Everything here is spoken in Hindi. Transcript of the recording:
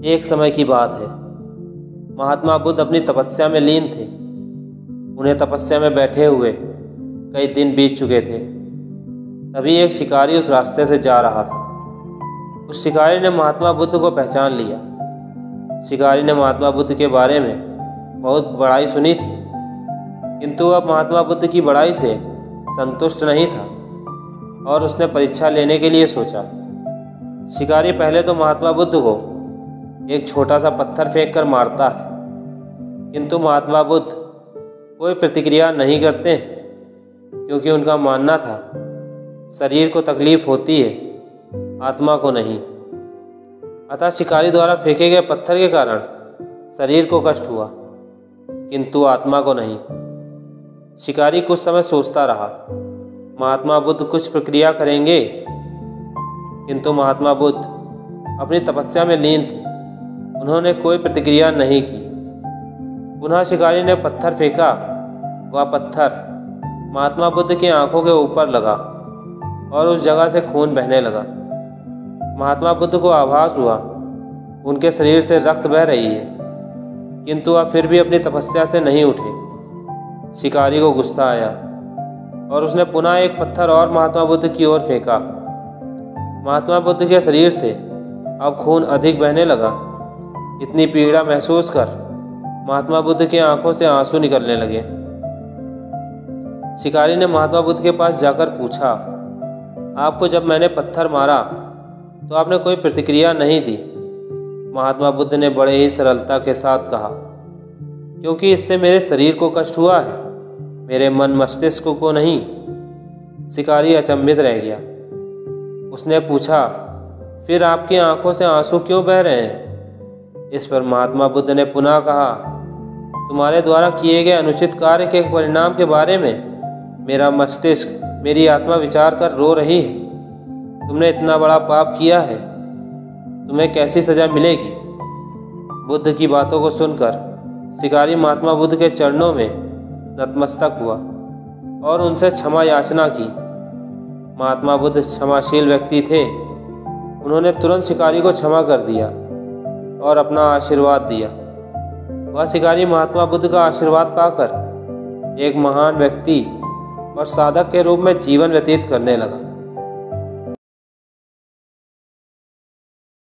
एक समय की बात है। महात्मा बुद्ध अपनी तपस्या में लीन थे। उन्हें तपस्या में बैठे हुए कई दिन बीत चुके थे। तभी एक शिकारी उस रास्ते से जा रहा था। उस शिकारी ने महात्मा बुद्ध को पहचान लिया। शिकारी ने महात्मा बुद्ध के बारे में बहुत बड़ाई सुनी थी, किंतु अब महात्मा बुद्ध की बड़ाई से संतुष्ट नहीं था और उसने परीक्षा लेने के लिए सोचा। शिकारी पहले तो महात्मा बुद्ध को एक छोटा सा पत्थर फेंक कर मारता है, किंतु महात्मा बुद्ध कोई प्रतिक्रिया नहीं करते, क्योंकि उनका मानना था शरीर को तकलीफ होती है, आत्मा को नहीं। अतः शिकारी द्वारा फेंके गए पत्थर के कारण शरीर को कष्ट हुआ, किंतु आत्मा को नहीं। शिकारी कुछ समय सोचता रहा, महात्मा बुद्ध कुछ प्रक्रिया करेंगे, किंतु महात्मा बुद्ध अपनी तपस्या में लीन थे। उन्होंने कोई प्रतिक्रिया नहीं की। पुनः शिकारी ने पत्थर फेंका। वह पत्थर महात्मा बुद्ध की आंखों के ऊपर लगा और उस जगह से खून बहने लगा। महात्मा बुद्ध को आभास हुआ उनके शरीर से रक्त बह रही है, किंतु वह फिर भी अपनी तपस्या से नहीं उठे। शिकारी को गुस्सा आया और उसने पुनः एक पत्थर और महात्मा बुद्ध की ओर फेंका। महात्मा बुद्ध के शरीर से अब खून अधिक बहने लगा। इतनी पीड़ा महसूस कर महात्मा बुद्ध की आंखों से आंसू निकलने लगे। शिकारी ने महात्मा बुद्ध के पास जाकर पूछा, आपको जब मैंने पत्थर मारा तो आपने कोई प्रतिक्रिया नहीं दी। महात्मा बुद्ध ने बड़े ही सरलता के साथ कहा, क्योंकि इससे मेरे शरीर को कष्ट हुआ है, मेरे मन मस्तिष्क को नहीं। शिकारी अचंभित रह गया। उसने पूछा, फिर आपकी आंखों से आंसू क्यों बह रहे हैं? इस पर महात्मा बुद्ध ने पुनः कहा, तुम्हारे द्वारा किए गए अनुचित कार्य के परिणाम के बारे में मेरा मस्तिष्क, मेरी आत्मा विचार कर रो रही है। तुमने इतना बड़ा पाप किया है, तुम्हें कैसी सजा मिलेगी? बुद्ध की बातों को सुनकर शिकारी महात्मा बुद्ध के चरणों में नतमस्तक हुआ और उनसे क्षमा याचना की। महात्मा बुद्ध क्षमाशील व्यक्ति थे। उन्होंने तुरंत शिकारी को क्षमा कर दिया और अपना आशीर्वाद दिया। वह शिकारी महात्मा बुद्ध का आशीर्वाद पाकर एक महान व्यक्ति और साधक के रूप में जीवन व्यतीत करने लगा।